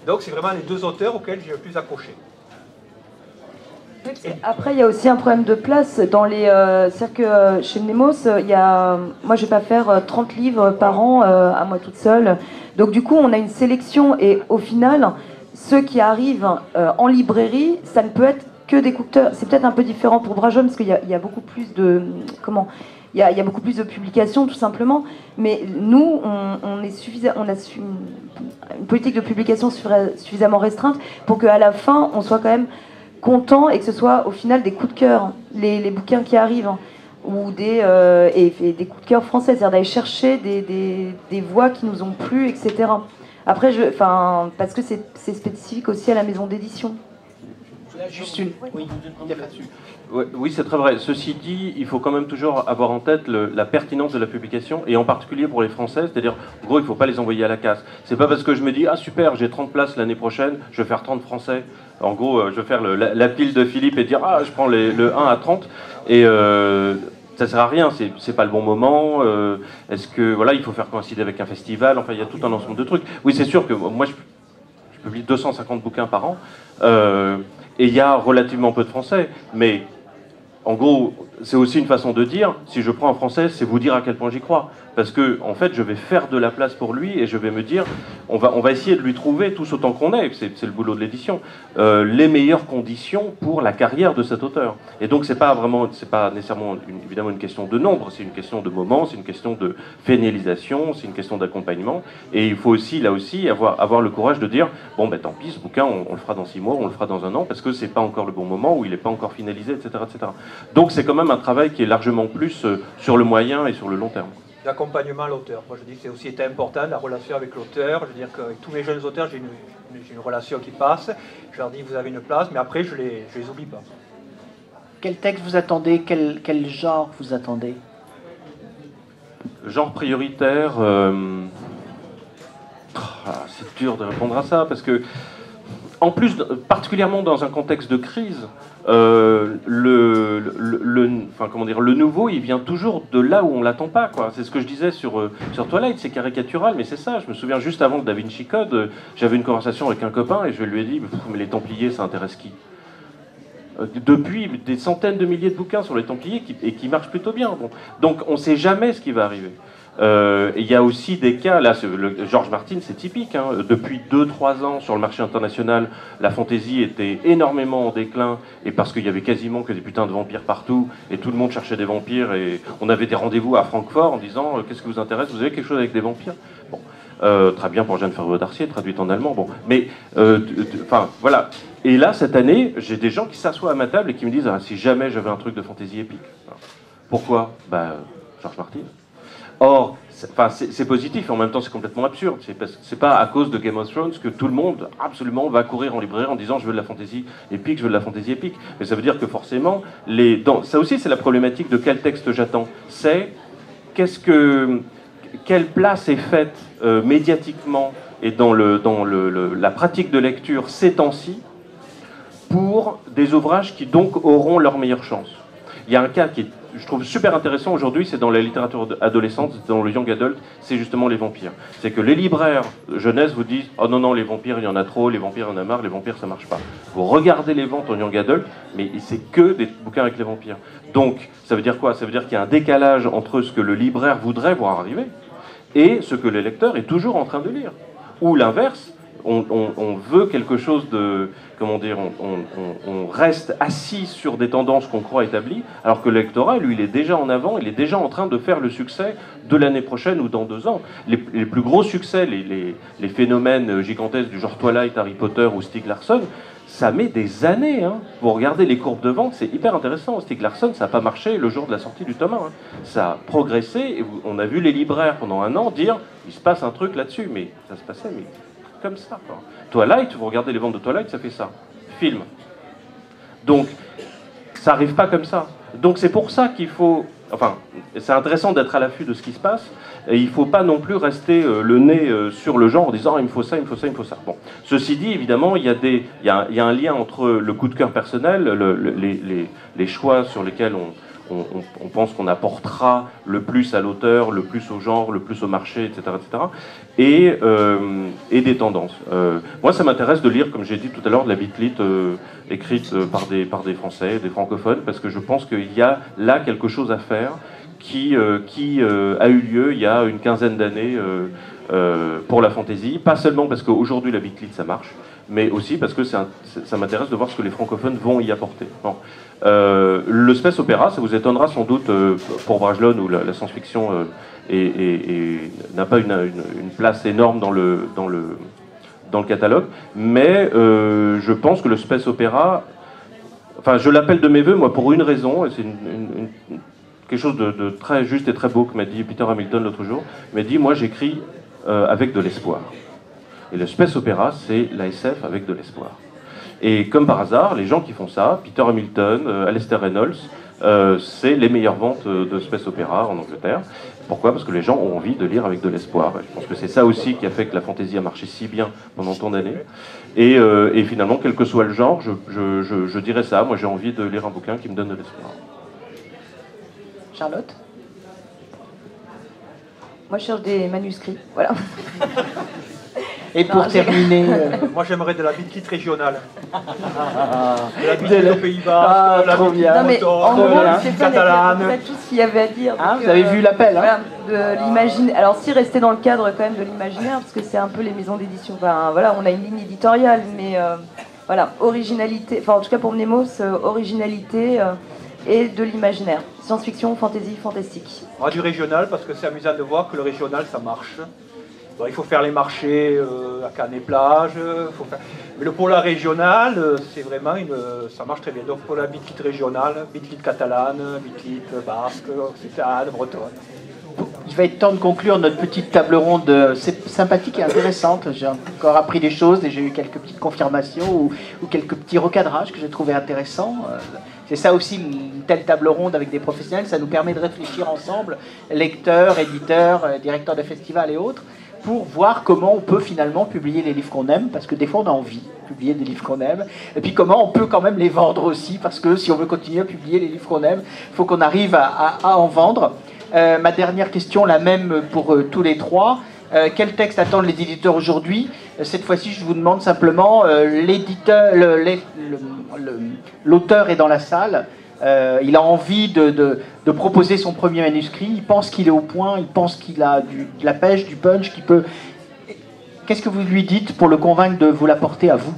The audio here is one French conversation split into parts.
Donc c'est vraiment les deux auteurs auxquels j'ai le plus accroché. Après, il y a aussi un problème de place dans les. C'est-à-dire que chez Nemos, moi, je vais pas faire 30 livres par an à moi toute seule. Donc, du coup, on a une sélection et au final, ceux qui arrivent en librairie, ça ne peut être que des coups de cœur. C'est peut-être un peu différent pour Brajon parce qu'il y a beaucoup plus de. Comment il y a beaucoup plus de publications, tout simplement. Mais nous, on a une politique de publication suffisamment restreinte pour qu'à la fin, on soit quand même content et que ce soit au final des coups de cœur, les bouquins qui arrivent, hein, ou et des coups de cœur français, c'est-à-dire d'aller chercher des voix qui nous ont plu, etc. Après, parce que c'est spécifique aussi à la maison d'édition. Juste une. Oui, il y a pas dessus. Oui, c'est très vrai. Ceci dit, il faut quand même toujours avoir en tête la pertinence de la publication, et en particulier pour les Français, c'est-à-dire, en gros, il ne faut pas les envoyer à la casse. C'est pas parce que je me dis, ah super, j'ai 30 places l'année prochaine, je vais faire 30 Français. En gros, je vais faire la pile de Philippe et dire, ah, je prends le 1 à 30, et ça sert à rien, c'est pas le bon moment. Est-ce que, voilà, il faut faire coïncider avec un festival, enfin, il y a tout un ensemble de trucs. Oui, c'est sûr que moi, je publie 250 bouquins par an, et il y a relativement peu de Français, mais en gros, c'est aussi une façon de dire, si je prends un Français, c'est vous dire à quel point j'y crois. Parce que, en fait, je vais faire de la place pour lui et je vais me dire, on va essayer de lui trouver, tous autant qu'on est, c'est le boulot de l'édition, les meilleures conditions pour la carrière de cet auteur. Et donc, c'est pas nécessairement évidemment une question de nombre, c'est une question de moment, c'est une question de fainéalisation, c'est une question d'accompagnement. Et il faut aussi, là aussi, avoir le courage de dire, bon, ben tant pis, ce bouquin, on le fera dans 6 mois, on le fera dans 1 an, parce que c'est pas encore le bon moment, ou il n'est pas encore finalisé, etc., etc. Donc, c'est quand même un travail qui est largement plus sur le moyen et sur le long terme. L'accompagnement à l'auteur. Moi, je dis que c'est aussi important, la relation avec l'auteur. Je veux dire qu'avec tous mes jeunes auteurs, j'ai une relation qui passe. Je leur dis, vous avez une place, mais après, je les oublie pas. Quel texte vous attendez? Quel genre vous attendez? Genre prioritaire, c'est dur de répondre à ça, parce que, en plus, particulièrement dans un contexte de crise, le nouveau, il vient toujours de là où on l'attend pas, quoi. C'est ce que je disais sur Twilight, c'est caricatural, mais c'est ça. Je me souviens juste avant le Da Vinci Code, j'avais une conversation avec un copain et je lui ai dit, mais les Templiers, ça intéresse qui? Depuis des centaines de milliers de bouquins sur les Templiers qui marchent plutôt bien. Bon. Donc on ne sait jamais ce qui va arriver. Il y a aussi des cas, là, George Martin, c'est typique, hein, depuis 2-3 ans sur le marché international, la fantasy était énormément en déclin, et parce qu'il y avait quasiment que des putains de vampires partout, et tout le monde cherchait des vampires, et on avait des rendez-vous à Francfort en disant qu'est-ce que vous intéresse, vous avez quelque chose avec des vampires? Bon. Très bien pour Jeanne Ferveau d'Arcier, traduite en allemand. Bon, mais enfin voilà. Et là, cette année, j'ai des gens qui s'assoient à ma table et qui me disent si jamais j'avais un truc de fantasy épique. Pourquoi? George Martin. Or, c'est positif, et en même temps c'est complètement absurde. C'est pas à cause de Game of Thrones que tout le monde absolument va courir en librairie en disant je veux de la fantasy épique, je veux de la fantasy épique. Mais ça veut dire que forcément, ça aussi c'est la problématique de quel texte j'attends. C'est quelle place est faite médiatiquement et dans la pratique de lecture ces temps-ci pour des ouvrages qui donc auront leur meilleure chance. Il y a un cas qui est, je trouve, super intéressant aujourd'hui, c'est dans la littérature adolescente, dans le young adult, c'est justement les vampires. C'est que les libraires jeunesse vous disent « Oh non, non, les vampires, il y en a trop, les vampires, il y en a marre, les vampires, ça marche pas. » Vous regardez les ventes en young adult, mais c'est que des bouquins avec les vampires. Donc, ça veut dire quoi? Ça veut dire qu'il y a un décalage entre ce que le libraire voudrait voir arriver et ce que le lecteur est toujours en train de lire. Ou l'inverse, on veut quelque chose de... Comment dire, on reste assis sur des tendances qu'on croit établies, alors que le lectorat, lui, il est déjà en avant, il est déjà en train de faire le succès de l'année prochaine ou dans 2 ans. Les plus gros succès, les phénomènes gigantesques du genre Twilight, Harry Potter ou Stieg Larsson, ça met des années. Hein. Vous regardez les courbes de vente, c'est hyper intéressant. Stieg Larsson, ça n'a pas marché le jour de la sortie du tome 1. Hein. Ça a progressé, et on a vu les libraires pendant 1 an dire il se passe un truc là-dessus, mais ça se passait mais comme ça. Quoi. Twilight, vous regardez les ventes de Twilight, ça fait ça. Film. Donc, ça n'arrive pas comme ça. Donc c'est pour ça qu'il faut... Enfin, c'est intéressant d'être à l'affût de ce qui se passe, et il ne faut pas non plus rester le nez sur le genre en disant il me faut ça, il me faut ça, il me faut ça. Bon. Ceci dit, évidemment, il y a un lien entre le coup de cœur personnel, les choix sur lesquels on pense qu'on apportera le plus à l'auteur, le plus au genre, le plus au marché, etc. Et des tendances. Moi, ça m'intéresse de lire, comme j'ai dit tout à l'heure, de la bitlit écrite par des Français, des francophones, parce que je pense qu'il y a là quelque chose à faire qui a eu lieu il y a une quinzaine d'années pour la fantaisie, pas seulement parce qu'aujourd'hui la bitlit ça marche, mais aussi parce que ça m'intéresse de voir ce que les francophones vont y apporter. Bon. Le space opéra, ça vous étonnera sans doute pour Brajlon, où la science-fiction n'a pas une place énorme dans le catalogue, mais je pense que le space opéra, enfin je l'appelle de mes voeux, moi, pour une raison, et c'est quelque chose de très juste et très beau que m'a dit Peter Hamilton l'autre jour. Il m'a dit, moi j'écris avec de l'espoir. Et le space opéra, c'est la SF avec de l'espoir. Et comme par hasard, les gens qui font ça, Peter Hamilton, Alastair Reynolds, c'est les meilleures ventes de space opéra en Angleterre. Pourquoi? Parce que les gens ont envie de lire avec de l'espoir. Je pense que c'est ça aussi qui a fait que la fantaisie a marché si bien pendant tant d'années. Et finalement, quel que soit le genre, je dirais ça. Moi, j'ai envie de lire un bouquin qui me donne de l'espoir. Charlotte? Moi, je cherche des manuscrits. Voilà. Et pour terminer... Moi, j'aimerais de la bitlit régionale. De la bitlit aux Pays-Bas, la trop bien. Non, mais en gros, c'est ça, catalane. tout ce qu'il y avait à dire. Ah, Donc, vous avez vu l'appel, hein? Voilà, de l'imaginaire. Alors, si rester dans le cadre quand même de l'imaginaire, parce que c'est un peu les maisons d'édition. Enfin, voilà, on a une ligne éditoriale, mais voilà, originalité. Enfin, en tout cas pour Mnemos, originalité et de l'imaginaire. Science-fiction, fantasy, fantastique. Moi, du régional, parce que c'est amusant de voir que le régional, ça marche. Bon, il faut faire les marchés à Cannes-et-Plage. Mais le polar régional, c'est vraiment ça marche très bien. Donc pour la bitlit régionale, bitlit catalane, bitlit basque, occitane, bretonne. Il va être temps de conclure notre petite table ronde. C'est sympathique et intéressante. J'ai encore appris des choses et j'ai eu quelques petites confirmations ou quelques petits recadrages que j'ai trouvé intéressants. C'est ça aussi, une telle table ronde avec des professionnels, ça nous permet de réfléchir ensemble, lecteurs, éditeurs, directeurs de festivals et autres, pour voir comment on peut finalement publier les livres qu'on aime, parce que des fois on a envie de publier des livres qu'on aime, et puis comment on peut quand même les vendre aussi, parce que si on veut continuer à publier les livres qu'on aime, il faut qu'on arrive à en vendre. Ma dernière question, la même pour tous les trois. Quel texte attendent les éditeurs aujourd'hui? Cette fois-ci, je vous demande simplement, l'auteur est dans la salle, il a envie de proposer son premier manuscrit, il pense qu'il est au point, il pense qu'il a de la pêche, du punch, qu'il peut... Qu'est-ce que vous lui dites pour le convaincre de vous l'apporter à vous?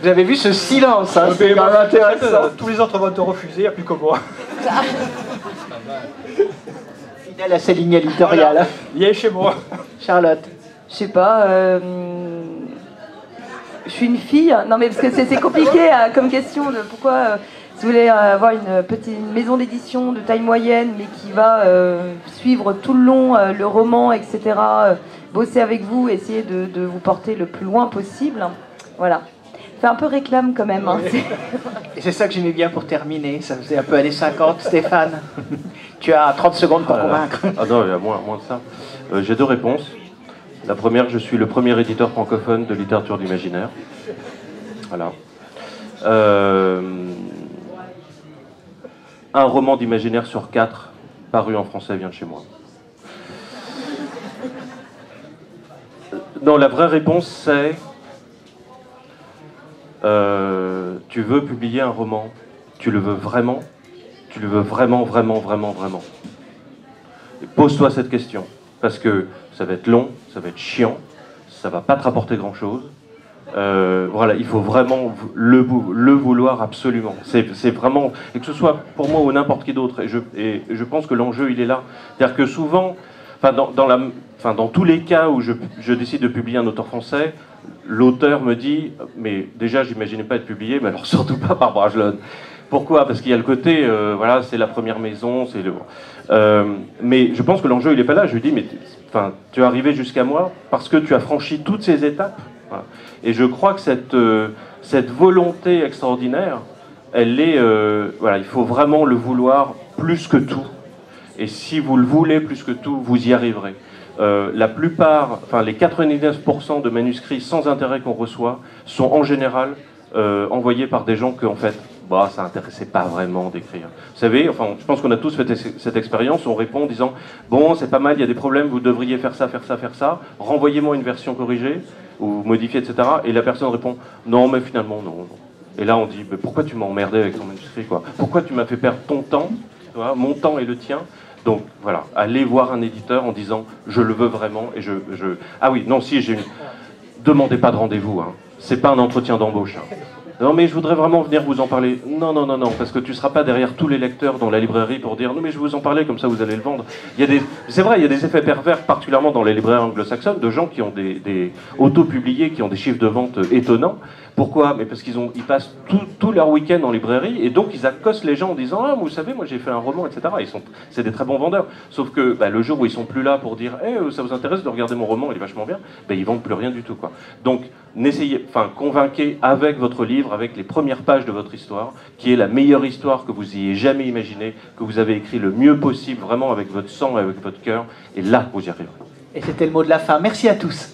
Vous avez vu ce silence, hein, c'est quand même intéressant. Tous les autres vont te refuser, il n'y a plus que moi. Fidèle à sa ligne éditoriale. Voilà. Viens chez moi. Charlotte. Je sais pas. Je suis une fille. Non, mais parce que c'est compliqué comme question de pourquoi. Si vous voulez avoir une maison d'édition de taille moyenne, mais qui va suivre tout le long le roman, etc., bosser avec vous, essayer de vous porter le plus loin possible. Voilà. Fait un peu réclame quand même. Hein. Et c'est ça que j'aimais bien pour terminer. Ça faisait un peu années 50. Stéphane, tu as 30 secondes pour convaincre. Ah non, il y a moins de ça. J'ai deux réponses. La première, je suis le premier éditeur francophone de littérature d'imaginaire. Voilà. Un roman d'imaginaire sur 4 paru en français vient de chez moi. Non, la vraie réponse c'est... tu veux publier un roman, tu le veux vraiment, tu le veux vraiment. Et pose-toi cette question, parce que ça va être long, ça va être chiant, ça va pas te rapporter grand-chose. Voilà, il faut vraiment le vouloir absolument. C'est vraiment, et que ce soit pour moi ou n'importe qui d'autre. Et je pense que l'enjeu il est là. C'est-à-dire que souvent, dans tous les cas où je décide de publier un auteur français, l'auteur me dit, mais déjà j'imaginais pas être publié, mais alors surtout pas par Brajlon. Pourquoi? Parce qu'il y a le côté, voilà, c'est la première maison, c'est le... mais je pense que l'enjeu il est pas là. Je lui dis, mais tu es arrivé jusqu'à moi parce que tu as franchi toutes ces étapes. Voilà. Et je crois que cette volonté extraordinaire, elle est, voilà, il faut vraiment le vouloir plus que tout. Et si vous le voulez plus que tout, vous y arriverez. la plupart, enfin les 99% de manuscrits sans intérêt qu'on reçoit sont en général envoyés par des gens que en fait, bah, ça intéressait pas vraiment d'écrire. Vous savez, enfin, je pense qu'on a tous fait cette expérience. On répond en disant bon, c'est pas mal, il y a des problèmes, vous devriez faire ça, faire ça, faire ça. Renvoyez-moi une version corrigée ou modifiée, etc. Et la personne répond non, mais finalement non. Et là, on dit mais pourquoi tu m'as emmerdé avec ton manuscrit, quoi? Pourquoi tu m'as fait perdre ton temps, tu vois, mon temps et le tien? Donc voilà, allez voir un éditeur en disant je le veux vraiment et je... Ah oui, non, si j'ai une... Demandez pas de rendez-vous, hein. C'est pas un entretien d'embauche. Hein. Non mais je voudrais vraiment venir vous en parler. Non, non, non, non, parce que tu seras pas derrière tous les lecteurs dans la librairie pour dire non mais je vais vous en parler, comme ça vous allez le vendre. C'est vrai, il y a des effets pervers, particulièrement dans les librairies anglo-saxonnes, de gens qui ont des auto-publiés, qui ont des chiffres de vente étonnants. Pourquoi? Mais parce ils passent tout leur week-end en librairie et donc ils accostent les gens en disant ah vous savez moi j'ai fait un roman, etc. C'est des très bons vendeurs. Sauf que bah, le jour où ils sont plus là pour dire ça vous intéresse de regarder mon roman, il est vachement bien, bah, ils vendent plus rien du tout, quoi. Donc convainquez avec votre livre, avec les premières pages de votre histoire, qui est la meilleure histoire que vous ayez jamais imaginée, que vous avez écrit le mieux possible, vraiment avec votre sang et avec votre cœur, et là vous y arriverez. Et c'était le mot de la fin. Merci à tous.